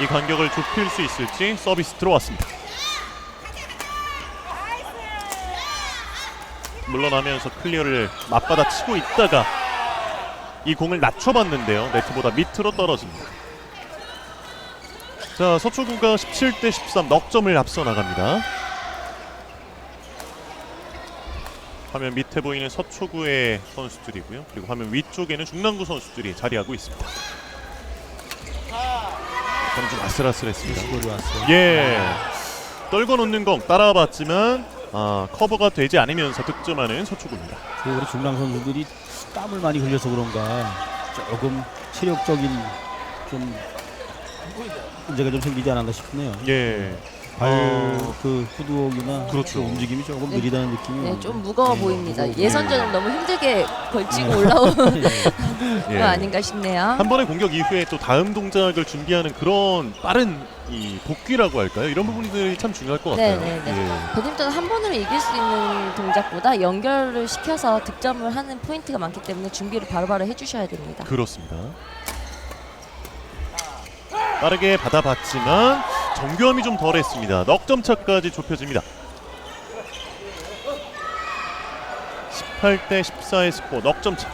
이 간격을 좁힐 수 있을지. 서비스 들어왔습니다. 물러나면서 클리어를 맞받아 치고 있다가 이 공을 낮춰봤는데요. 네트보다 밑으로 떨어집니다. 자, 서초구가 17대 13 넉점을 앞서 나갑니다. 화면 밑에 보이는 서초구의 선수들이고요. 그리고 화면 위쪽에는 중랑구 선수들이 자리하고 있습니다. 저는 좀 아슬아슬했습니다. 시골이 왔어요. 예, 떨궈 놓는 공 따라봤지만 커버가 되지 않으면서 득점하는 서초구입니다. 우리 중랑 선수들이 땀을 많이 흘려서 그런가 조금 체력적인 좀 문제가 좀 생기지 않았나 싶네요. 예, 그 후두옥이나 그렇죠. 그 움직임이 조금 네. 느리다는 느낌이. 네, 좀 무거워 보입니다. 무거워 예선전은 너무 힘들게 걸치고 올라온 예. 거 아닌가 싶네요. 한 번의 공격 이후에 또 다음 동작을 준비하는 그런 빠른 이 복귀라고 할까요? 이런 부분들이 참 중요할 것 같아요. 네네네. 예. 배드민턴은 한 번으로 이길 수 있는 동작보다 연결을 시켜서 득점을 하는 포인트가 많기 때문에 준비를 바로바로 해주셔야 됩니다. 그렇습니다. 빠르게 받아봤지만 정교함이 좀 덜했습니다. 넉점 차까지 좁혀집니다. 18대 14의 스코어, 넉점 차.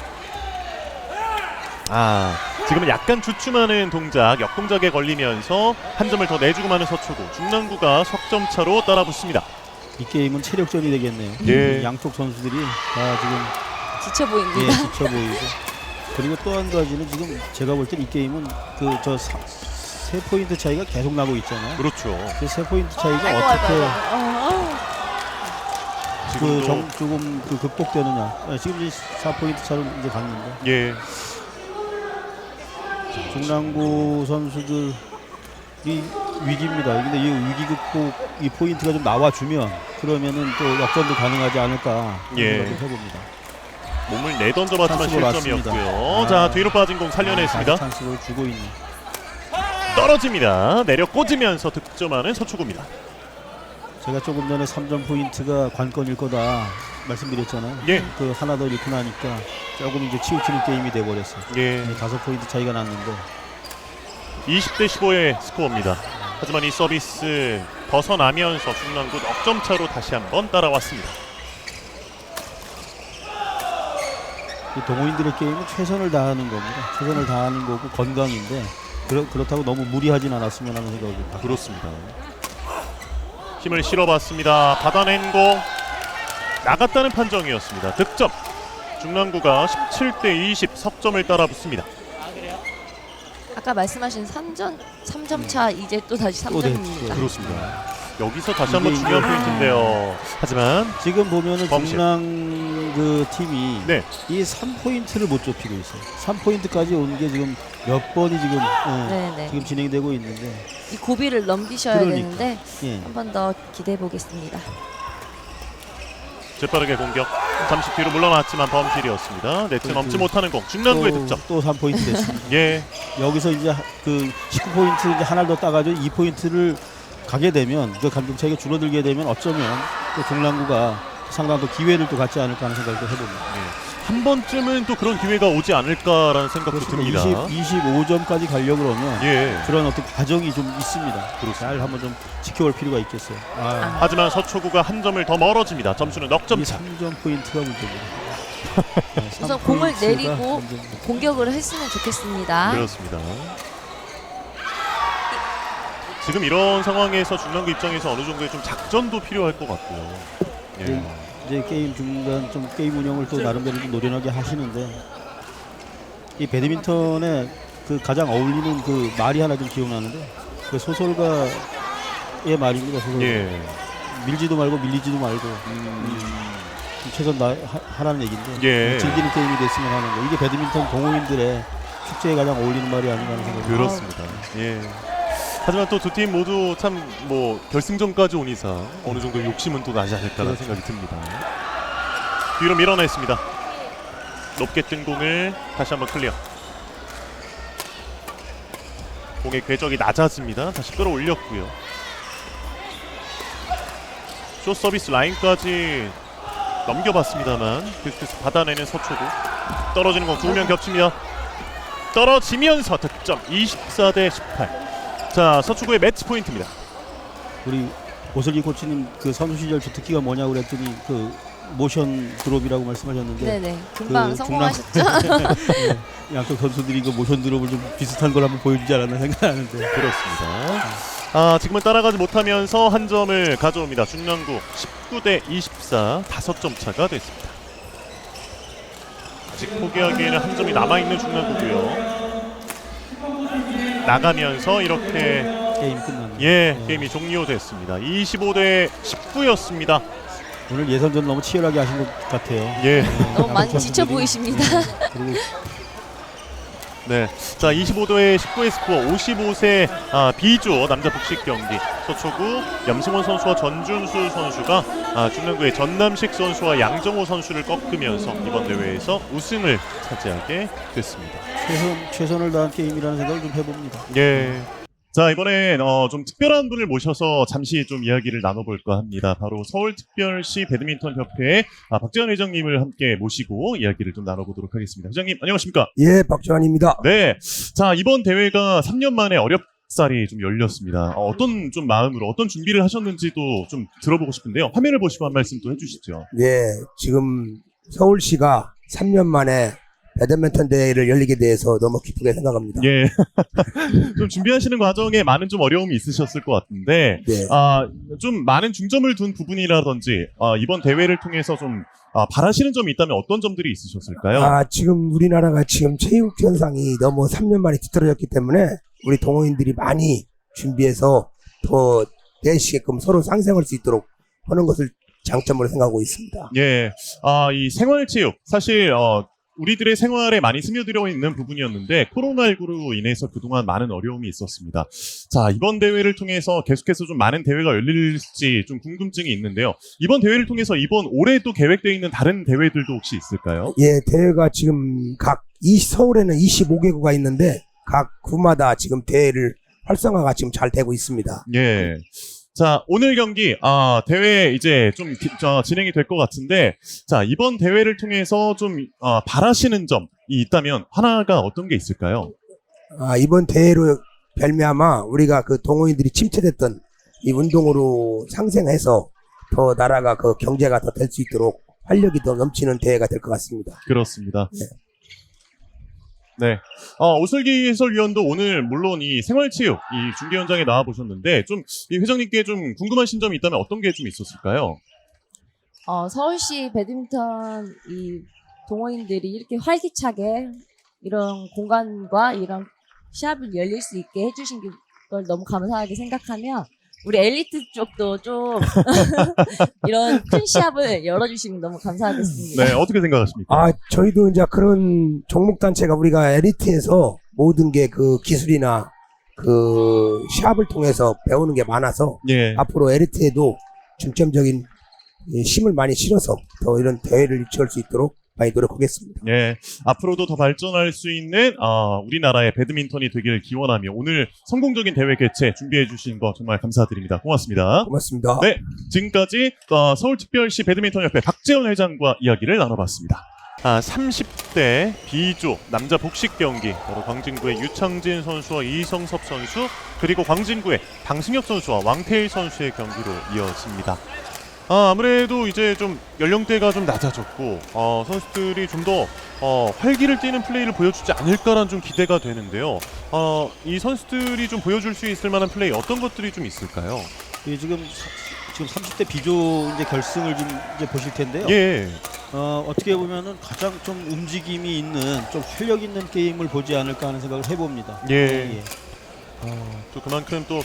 지금은 약간 주춤하는 동작, 역동작에 걸리면서 한 점을 더 내주고 마는 서초구. 중랑구가 석점 차로 따라붙습니다. 이 게임은 체력전이 되겠네요. 예. 양쪽 선수들이 다 지금 지쳐 보입니다. 지쳐 보이고. 그리고 또 한 가지는 지금 제가 볼 때 이 게임은 3포인트 차이가 계속 나고 있잖아요. 그렇죠. 그 3포인트 차이가 아이고, 어떻게 지금도 조금 극복되느냐. 지금 이제 4포인트 차로 이제 갔는데 예. 중랑구 선수들이 위기입니다. 근데 이 위기 극복 이 포인트가 좀 나와주면 그러면은 또 역전도 가능하지 않을까 예. 생각을 해봅니다. 몸을 내던져 봤지만 찬스볼 실점이었고요. 맞습니다. 자, 뒤로 빠진 공 살려냈습니다. 찬스를 주고 있는. 떨어집니다. 내려 꽂으면서 득점하는 서초구입니다. 제가 조금 전에 3점 포인트가 관건일 거다 말씀드렸잖아요. 예. 그 하나 더 잃고 나니까 조금 이제 치우치는 게임이 돼버렸어요. 예. 5포인트 차이가 났는데 20대 15의 스코어입니다. 하지만 이 서비스 벗어나면서 중랑구 넉점 차로 다시 한번 따라왔습니다. 이 동호인들의 게임은 최선을 다하는 겁니다. 최선을 다하는 거고 건강인데 그렇다고 너무 무리하진 않았으면 하는 생각입니다. 그렇습니다. 힘을 실어봤습니다. 받아낸 공 나갔다는 판정이었습니다. 득점. 중랑구가 17대 20 석점을 따라붙습니다. 아까 말씀하신 3점 차 이제 또 다시 또 3점입니다. 그렇습니다. 여기서 다시 한번 이게 중요한 포인트인데요. 하지만 지금 보면은 범실. 중랑 그 팀이 네. 이 3포인트를 못 좁히고 있어요. 3포인트까지 온 게 지금 몇 번이 지금 네네. 지금 진행되고 있는데 이 고비를 넘기셔야 그러니까. 되는데 예. 한 번 더 기대해 보겠습니다. 재빠르게 공격. 잠시 뒤로 물러났지만 범실이었습니다. 네트 넘지 못하는 공. 중랑구의 득점. 또 3포인트 됐습니다. 예. 여기서 이제 그 19포인트 이제 하나를 더 따가지고 2포인트를 가게 되면 그 감점 차이가 줄어들게 되면 어쩌면 또 중랑구가 상당히 또 기회를 또 갖지 않을까 하는 생각도 해봅니다. 한 번쯤은 또 그런 기회가 오지 않을까라는 생각도 듭니다. 25점까지 가려고 그러면 예. 그런 어떤 과정이 좀 있습니다. 그렇습니다. 잘 한번 좀 지켜볼 필요가 있겠어요. 하지만 서초구가 한 점을 더 멀어집니다. 점수는 넉점 이 차. 3점 포인트가 문제입니다. 네, 우선 3 공을 포인트가 내리고 문제입니다. 공격을 했으면 좋겠습니다. 그렇습니다. 지금 이런 상황에서 중랑구 입장에서 어느 정도의 좀 작전도 필요할 것 같고요. 예. 네. 이제 게임 중간 좀 게임 운영을 또 나름대로 좀 노련하게 하시는데 이 배드민턴에 그 가장 어울리는 그 말이 하나 좀 기억나는데 그 소설가의 말입니다. 소설가. 예. 밀지도 말고 밀리지도 말고 좀 최선 하라는 얘기인데 예. 즐기는 게임이 됐으면 하는 거. 이게 배드민턴 동호인들의 축제에 가장 어울리는 말이 아닌가 하는 생각이 그렇습니다. 예. 하지만 또 두 팀 모두 참 뭐 결승전까지 온 이상 어느 정도 욕심은 또 나지 않을까라는 그렇죠. 생각이 듭니다. 뒤로 밀어냈습니다. 높게 뜬 공을 다시 한번 클리어. 공의 궤적이 낮아집니다. 다시 끌어올렸고요. 쇼 서비스 라인까지 넘겨봤습니다만 계속해서 받아내는 서초구. 떨어지는 공 2명 겹칩니다. 떨어지면서 득점 24대 18. 자, 서초구의 매치 포인트입니다. 우리 오슬기 코치님 그 선수 시절 주특기가 뭐냐고 그랬더니 그 모션 드롭이라고 말씀하셨는데 네네. 금방 그 성공하셨죠? 양쪽 선수들이 그 모션 드롭을 좀 비슷한 걸 한번 보여주지 않았나 생각하는데 그렇습니다. 지금은 따라가지 못하면서 한 점을 가져옵니다. 중랑구 19대 24 5점 차가 됐습니다. 아직 포기하기에는 한 점이 남아있는 중랑구고요. 나가면서 이렇게 게임 끝났네요. 게임이 종료됐습니다. 25대 19였습니다. 오늘 예선전 너무 치열하게 하신 것 같아요. 예. 너무 많이 지쳐 보이십니다. 그리고 네. 자, 25대 19의 스코어 55세 B조 남자 복식 경기. 서초구 염승원 선수와 전준수 선수가 중랑구의 전남식 선수와 양정호 선수를 꺾으면서 이번 대회에서 우승을 차지하게 됐습니다. 최선을 다한 게임이라는 생각을 좀 해봅니다. 예. 자, 이번엔 좀 특별한 분을 모셔서 잠시 좀 이야기를 나눠볼까 합니다. 바로 서울특별시 배드민턴 협회의 박재환 회장님을 함께 모시고 이야기를 좀 나눠보도록 하겠습니다. 회장님 안녕하십니까? 예, 박재환입니다. 네. 자, 이번 대회가 3년 만에 어렵사리 좀 열렸습니다. 어떤 좀 마음으로 어떤 준비를 하셨는지도 좀 들어보고 싶은데요. 화면을 보시고 한 말씀 또 해주시죠. 예, 지금 서울시가 3년 만에 배드민턴 대회를 열리게 돼서 너무 기쁘게 생각합니다. 예. 좀 준비하시는 과정에 많은 좀 어려움이 있으셨을 것 같은데, 네. 좀 많은 중점을 둔 부분이라든지, 이번 대회를 통해서 좀, 바라시는 점이 있다면 어떤 점들이 있으셨을까요? 지금 우리나라가 지금 체육 현상이 너무 3년 만에 뒤떨어졌기 때문에 우리 동호인들이 많이 준비해서 더 대시게끔 서로 상생할 수 있도록 하는 것을 장점으로 생각하고 있습니다. 예. 이 생활체육, 사실, 우리들의 생활에 많이 스며들어 있는 부분이었는데 코로나19로 인해서 그동안 많은 어려움이 있었습니다. 자, 이번 대회를 통해서 계속해서 좀 많은 대회가 열릴지 좀 궁금증이 있는데요. 이번 대회를 통해서 이번 올해 또 계획되어 있는 다른 대회들도 혹시 있을까요? 예, 대회가 지금 서울에는 25개구가 있는데 각 구마다 지금 대회를 활성화가 지금 잘 되고 있습니다. 예. 자, 오늘 경기, 대회 이제 좀 진행이 될 것 같은데, 자, 이번 대회를 통해서 좀, 바라시는 점이 있다면 하나가 어떤 게 있을까요? 이번 대회로 별미아마 우리가 그 동호인들이 침체됐던 이 운동으로 상생해서 더 나라가 그 경제가 더 될 수 있도록 활력이 더 넘치는 대회가 될 것 같습니다. 그렇습니다. 네. 네. 오슬기 해설위원도 오늘 물론 이 생활체육 이 중계 현장에 나와 보셨는데 좀 이 회장님께 좀 궁금하신 점이 있다면 어떤 게 좀 있었을까요? 서울시 배드민턴 이 동호인들이 이렇게 활기차게 이런 공간과 이런 시합을 열릴 수 있게 해주신 걸 너무 감사하게 생각하며 우리 엘리트 쪽도 좀 이런 큰 시합을 열어주시면 너무 감사하겠습니다. 네, 어떻게 생각하십니까? 저희도 이제 그런 종목 단체가 우리가 엘리트에서 모든 게 그 기술이나 그 시합을 통해서 배우는 게 많아서 예. 앞으로 엘리트에도 중점적인 힘을 많이 실어서 더 이런 대회를 유치할 수 있도록 많이 노력하겠습니다. 예, 앞으로도 더 발전할 수 있는 우리나라의 배드민턴이 되길 기원하며 오늘 성공적인 대회 개최 준비해 주신 거 정말 감사드립니다. 고맙습니다. 고맙습니다. 네, 지금까지 서울특별시 배드민턴협회 박재원 회장과 이야기를 나눠봤습니다. 30대 B조 남자 복식 경기 바로 광진구의 유창진 선수와 이성섭 선수 그리고 광진구의 방승혁 선수와 왕태일 선수의 경기로 이어집니다. 아무래도 이제 좀 연령대가 좀 낮아졌고 선수들이 좀 더 활기를 띠는 플레이를 보여주지 않을까라는 좀 기대가 되는데요. 이 선수들이 좀 보여줄 수 있을 만한 플레이 어떤 것들이 좀 있을까요? 예, 지금 30대 B조 이제 결승을 좀 이제 보실 텐데요. 예. 어떻게 보면은 가장 좀 움직임이 있는 좀 활력 있는 게임을 보지 않을까 하는 생각을 해봅니다. 예. 또 그만큼 또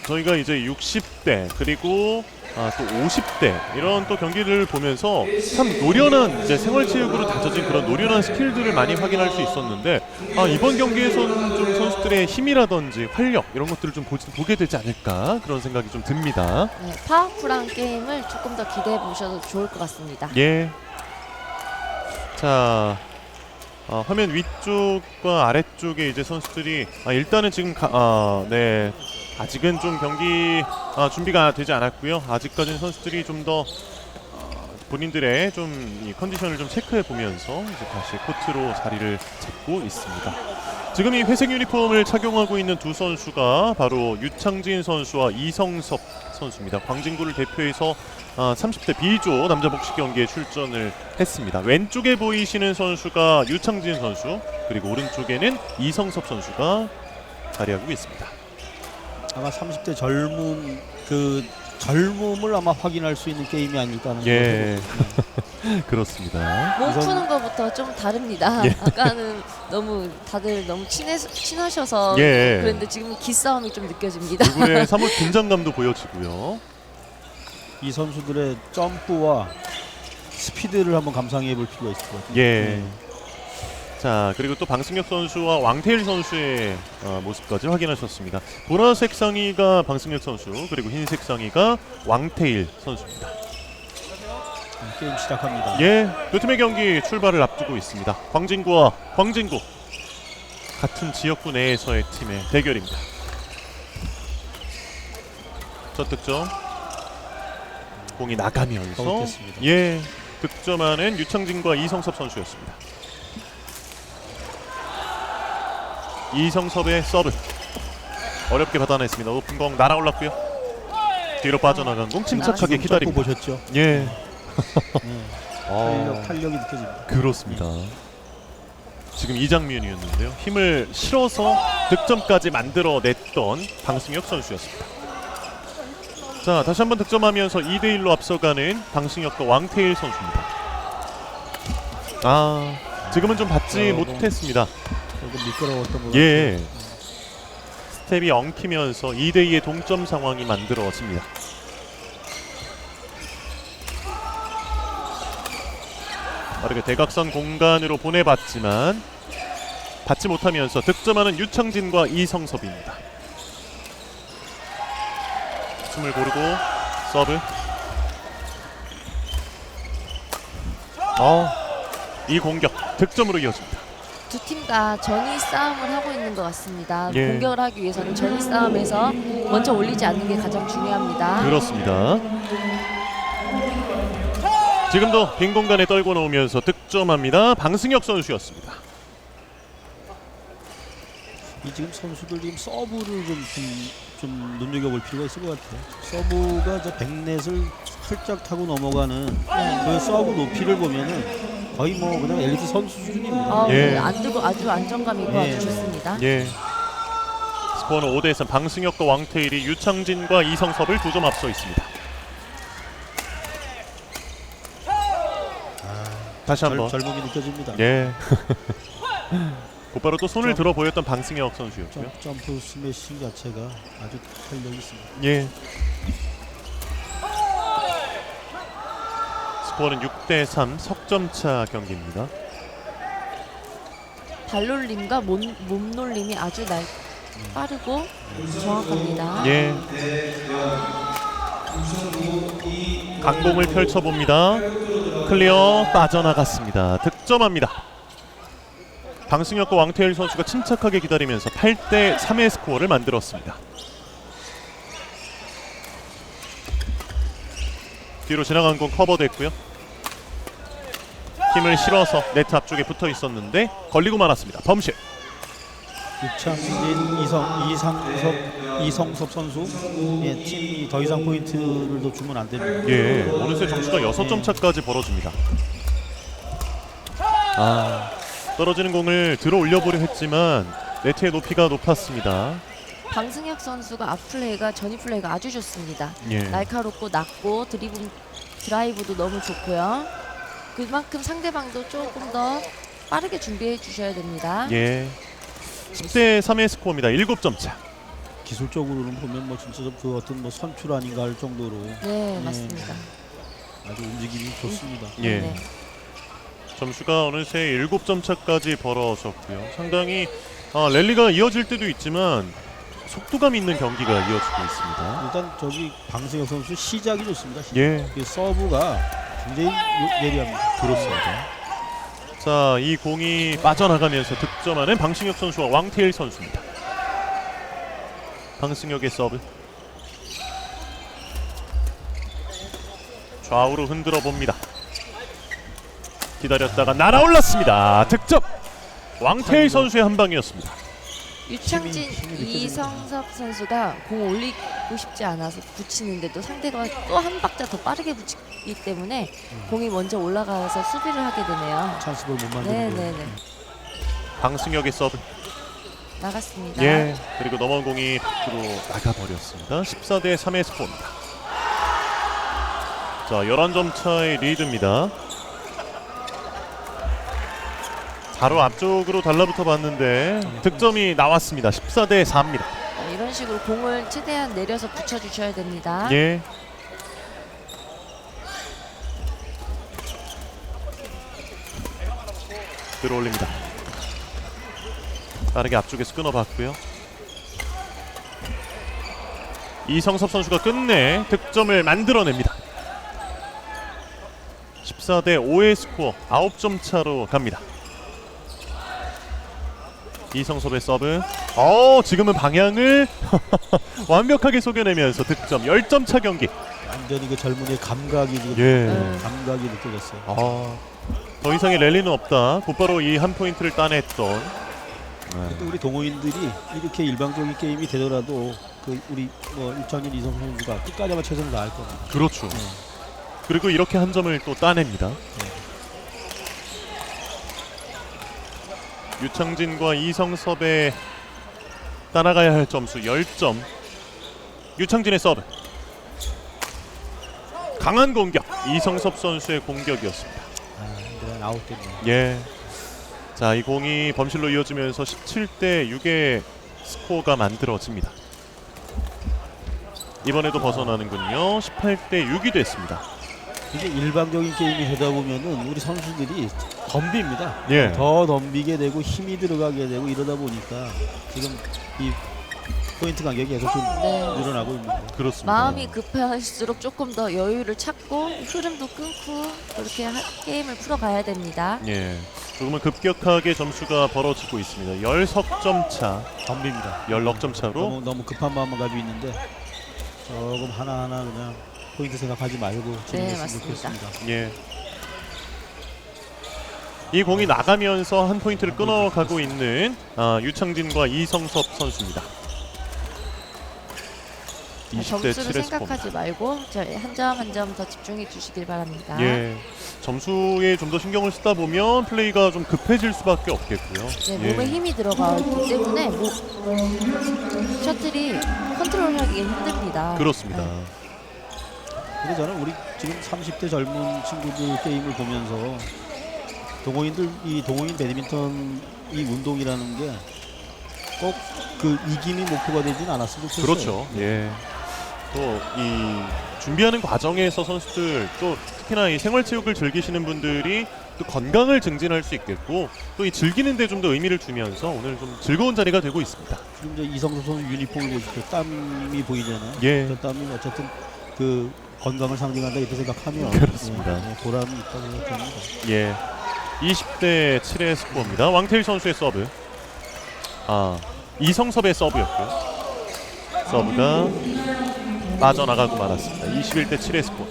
저희가 이제 60대 그리고 또 50대 이런 또 경기를 보면서 참 노련한 이제 생활체육으로 다져진 그런 노련한 스킬들을 많이 확인할 수 있었는데 이번 경기에서는 좀 선수들의 힘이라든지 활력 이런 것들을 좀 보게 되지 않을까 그런 생각이 좀 듭니다. 네, 파워풀한 게임을 조금 더 기대해 보셔도 좋을 것 같습니다. 예. 자. 화면 위쪽과 아래쪽에 이제 선수들이 일단은 지금 네 아직은 좀 경기 준비가 되지 않았고요. 아직까지는 선수들이 좀 더 본인들의 좀 이 컨디션을 좀 체크해 보면서 이제 다시 코트로 자리를 잡고 있습니다. 지금 이 회색 유니폼을 착용하고 있는 두 선수가 바로 유창진 선수와 이성섭 선수입니다. 광진구를 대표해서 30대 B조 남자 복식 경기에 출전을 했습니다. 왼쪽에 보이시는 선수가 유창진 선수 그리고 오른쪽에는 이성섭 선수가 자리하고 있습니다. 아마 30대 젊음을 아마 확인할 수 있는 게임이 아닐까 하는 예. 그렇습니다. 몸 푸는 것부터 좀 다릅니다. 예. 아까는 다들 너무 친하셔서 예. 그런데 지금 기싸움이 좀 느껴집니다. 얼굴에 사뭇 긴장감도 보여지고요. 이 선수들의 점프와 스피드를 한번 감상해 볼 필요가 있을 것 같아요. 예. 자, 그리고 또 방승혁 선수와 왕태일 선수의 모습까지 확인하셨습니다. 보라색 상의가 방승혁 선수, 그리고 흰색 상의가 왕태일 선수입니다. 게임 시작합니다. 예, 두 팀의 경기 출발을 앞두고 있습니다. 광진구와 광진구 같은 지역구 내에서의 팀의 대결입니다. 첫 득점 공이 나가면서 가운데였습니다. 예, 득점하는 유창진과 이성섭 선수였습니다. 이성섭의 서브 어렵게 받아냈습니다. 높은 공 날아올랐고요. 뒤로 빠져나간 공 침착하게 지금 기다립니다. 점프 보셨죠? 예. 활력이 느껴집니다. 그렇습니다. 지금 이 장면이었는데요. 힘을 실어서 득점까지 만들어냈던 방승혁 선수였습니다. 자, 다시 한번 득점하면서 2대1로 앞서가는 방승혁과 왕태일 선수입니다. 지금은 좀 받지 못했습니다. 조금 미끄러웠던 것 예. 같아요. 스텝이 엉키면서 2대2의 동점 상황이 만들어집니다. 빠르게 대각선 공간으로 보내봤지만 받지 못하면서 득점하는 유창진과 이성섭입니다. 숨을 고르고 서브. 이 공격 득점으로 이어집니다. 두 팀 다 전위 싸움을 하고 있는 것 같습니다. 예. 공격을 하기 위해서는 전위 싸움에서 먼저 올리지 않는 게 가장 중요합니다. 그렇습니다. 지금도 빈 공간에 떨궈 놓으면서 득점합니다. 방승혁 선수였습니다. 이 지금 선수들 지금 서브를 좀 눈여겨볼 필요가 있을 것 같아요. 서브가 저 백넷을 살짝 타고 넘어가는 그 서브 높이를 보면은 거의 뭐 그냥 엘리트 선수 수준입니다. 예. 안 두고 아주 안정감 있고 예. 아주 좋습니다. 예. 스코어는 5대3. 방승혁과 왕태일이 유창진과 이성섭을 2점 앞서 있습니다. 다시 한번. 젊음이 느껴집니다. 예. 곧바로 또 손을 들어 보였던 방승혁 선수였고요. 점프 스매싱 자체가 아주 탄력 있습니다. 예. 스코어는 6대3 석점차 경기입니다. 발놀림과 몸놀림이 아주 빠르고 정확합니다. 예. 강공을 펼쳐봅니다. 클리어 빠져나갔습니다. 득점합니다. 방승혁과 왕태일 선수가 침착하게 기다리면서 8대3의 스코어를 만들었습니다. 뒤로 지나간 공 커버됐고요. 힘을 실어서 네트 앞쪽에 붙어 있었는데 걸리고 말았습니다. 범실. 유창진, 이성섭 선수 팀이 더 이상 포인트를 더 주면 안 됩니다. 예, 어느새 점수가 6점 차까지 벌어집니다. 떨어지는 공을 들어 올려보려 했지만 네트의 높이가 높았습니다. 방승혁 선수가 앞플레이가 전위 플레이가 아주 좋습니다. 예. 날카롭고 낮고 드라이브도 너무 좋고요. 그만큼 상대방도 조금 더 빠르게 준비해 주셔야 됩니다. 예. 10대3의 스코어입니다. 7점 차. 기술적으로는 보면 뭐 진짜 그 어떤 뭐 선출 아닌가 할 정도로 네, 맞습니다. 아주 움직임이 좋습니다. 예. 네. 점수가 어느새 7점 차까지 벌어졌고요. 상당히 랠리가 이어질 때도 있지만 속도감 있는 경기가 이어지고 있습니다. 일단 저기 방승혁 선수 시작이 좋습니다. 예. 그 서브가 굉장히 예리합니다. 그렇습니다. 자, 이 공이 빠져나가면서 득점하는 방승혁 선수와 왕태일 선수입니다. 방승혁의 서브. 좌우로 흔들어 봅니다. 기다렸다가 날아올랐습니다. 득점. 왕태일 선수의 한 방이었습니다. 유창진, 힘이 이성섭 선수가 공 올리고 싶지 않아서 붙이는데도 상대가 또 한 박자 더 빠르게 붙이기 때문에 공이 먼저 올라가서 수비를 하게 되네요. 찬스볼 못 만드는 거예요. 네네네. 방승혁의 서브. 나갔습니다. 예. 그리고 넘어온 공이 밖으로 나가버렸습니다. 14대3의 스코어입니다. 자, 11점 차의 리드입니다. 바로 앞쪽으로 달라붙어 봤는데 득점이 나왔습니다. 14대4입니다. 이런 식으로 공을 최대한 내려서 붙여주셔야 됩니다. 예. 들어올립니다. 빠르게 앞쪽에서 끊어봤고요. 이성섭 선수가 끝내 득점을 만들어냅니다. 14대5의 스코어 9점 차로 갑니다. 이성섭의 서브. 지금은 방향을 완벽하게 속여내면서 득점. 10점 차 경기. 완전히 그 젊은이의 감각이 지금 예. 감각이 느껴졌어요. 더 이상의 랠리는 없다. 곧바로 이 한 포인트를 따냈던. 또 우리 동호인들이 이렇게 일방적인 게임이 되더라도 그 우리 유창진, 이성섭 선수가 끝까지 아마 최선을 다할 겁니다. 그렇죠. 그리고 이렇게 한 점을 또 따냅니다. 유창진과 이성섭의 따라가야 할 점수 10점. 유창진의 서브. 강한 공격. 이성섭 선수의 공격이었습니다. 이런 아웃됐네요. 예. 자, 이 공이 범실로 이어지면서 17대 6의 스코어가 만들어집니다. 이번에도 벗어나는군요. 18대 6이 됐습니다. 이게 일반적인 게임이 되다 보면은 우리 선수들이 덤빕니다. 예. 더 덤비게 되고 힘이 들어가게 되고 이러다 보니까 지금 이 포인트 간격이 계속 좀 네. 늘어나고 있는 거예요. 그렇습니다. 마음이 급할수록 조금 더 여유를 찾고 흐름도 끊고 그렇게 게임을 풀어가야 됩니다. 예. 조금은 급격하게 점수가 벌어지고 있습니다. 10석점 차. 덤빕니다. 10넉점 차로. 너무 급한 마음만 가지고 있는데 조금 하나하나 그냥 포인트 생각하지 말고 진행했으면 맞습니다. 좋겠습니다. 예. 이 공이 나가면서 한 포인트를 끊어가고 있는 유창진과 이성섭 선수입니다. 20대 점수를 7의 생각하지 말고 한 점 한 점 더 집중해 주시길 바랍니다. 예. 점수에 좀 더 신경을 쓰다 보면 플레이가 좀 급해질 수밖에 없겠고요. 네, 예. 몸에 힘이 들어가기 때문에 셔틀이 컨트롤하기 힘듭니다. 그렇습니다. 네. 근데 저는 우리 지금 30대 젊은 친구들 게임을 보면서 이 동호인 배드민턴 이 운동이라는 게 꼭 그 이김이 목표가 되진 않았으면 좋겠어요. 그렇죠. 예. 또 이 준비하는 과정에서 선수들 또 특히나 이 생활체육을 즐기시는 분들이 또 건강을 증진할 수 있겠고 또 이 즐기는데 좀 더 의미를 두면서 오늘 좀 즐거운 자리가 되고 있습니다. 지금 이제 이성섭 선수 유니폼을 보시죠. 땀이 보이잖아요. 예. 그 땀이 어쨌든 그 건강을 상징한다 이렇게 생각하면 그렇습니다. 보람이 있다고 생각합니다. 예. 20대 7의 스코어입니다. 왕태일 선수의 서브. 이성섭의 서브였고요. 서브가 빠져나가고 말았습니다. 21대 7의 스코어.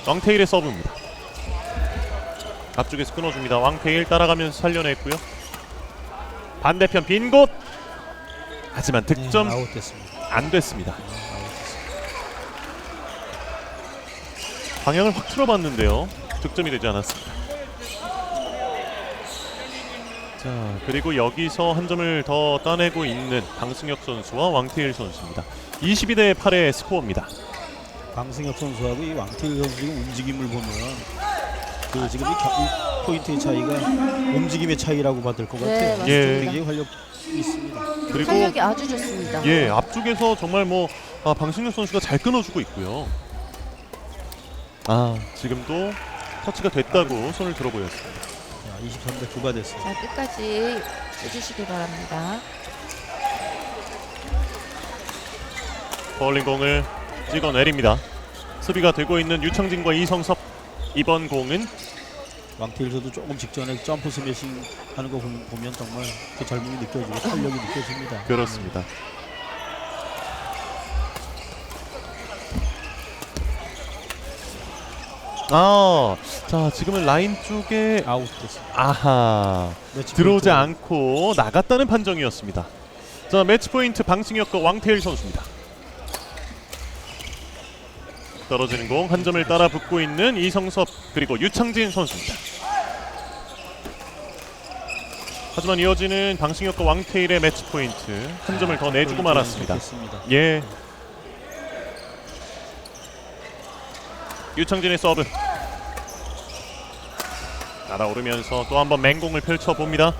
왕태일의 서브입니다. 앞쪽에서 끊어줍니다. 왕태일 따라가면서 살려냈고요. 반대편 빈 곳. 하지만 득점 아웃됐습니다. 안 됐습니다. 방향을 확 틀어봤는데요. 득점이 되지 않았습니다. 자, 그리고 여기서 한 점을 더 따내고 있는 방승혁 선수와 왕태일 선수입니다. 22대 8의 스코어입니다. 방승혁 선수하고 이 왕태일 선수 지금 움직임을 보면 그 지금 이 포인트의 차이가 움직임의 차이라고 받을 것 네, 같아요. 맞습니다. 예. 굉장히 활력 있습니다. 그리고 탄력이 아주 좋습니다. 예, 앞쪽에서 정말 방승혁 선수가 잘 끊어주고 있고요. 지금도 터치가 됐다고 손을 들어 보였습니다. 23대 9가 됐습니다. 자, 끝까지 해주시기 바랍니다. 버울링 공을 찍어내립니다. 수비가 되고 있는 유창진과 이성섭. 이번 공은 왕태일 선수 조금 직전에 점프 스매싱 하는 거 보면 정말 그 젊음이 느껴지고 탄력이 느껴집니다. 그렇습니다. 자, 지금은 라인 쪽에 아웃됐습니다. 들어오지 않고 나갔다는 판정이었습니다. 자, 매치 포인트 방승혁과 왕태일 선수입니다. 떨어지는 공 한 점을 따라 붙고 있는 이성섭 그리고 유창진 선수입니다. 하지만 이어지는 방승혁과 왕태일의 매치 포인트 한 점을 더 내주고 말았습니다. 예. 유창진의 서브 날아오르면서 또 한번 맹공을 펼쳐봅니다.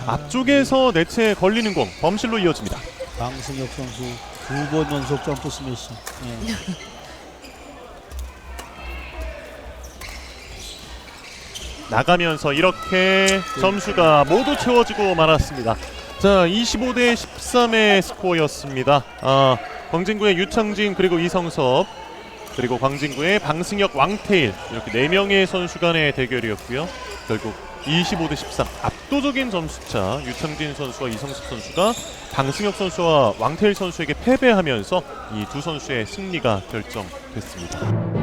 앞쪽에서 네트에 걸리는 공 범실로 이어집니다. 방승혁 선수 2번 연속 점프 스매싱. 나가면서 이렇게 점수가 모두 채워지고 말았습니다. 자, 25대 13의 스코어였습니다. 광진구의 유창진 그리고 이성섭 그리고 광진구의 방승혁 왕태일 이렇게 4명의 선수 간의 대결이었고요. 결국 25대 13 압도적인 점수차 유창진 선수와 이성섭 선수가 방승혁 선수와 왕태일 선수에게 패배하면서 이 두 선수의 승리가 결정됐습니다.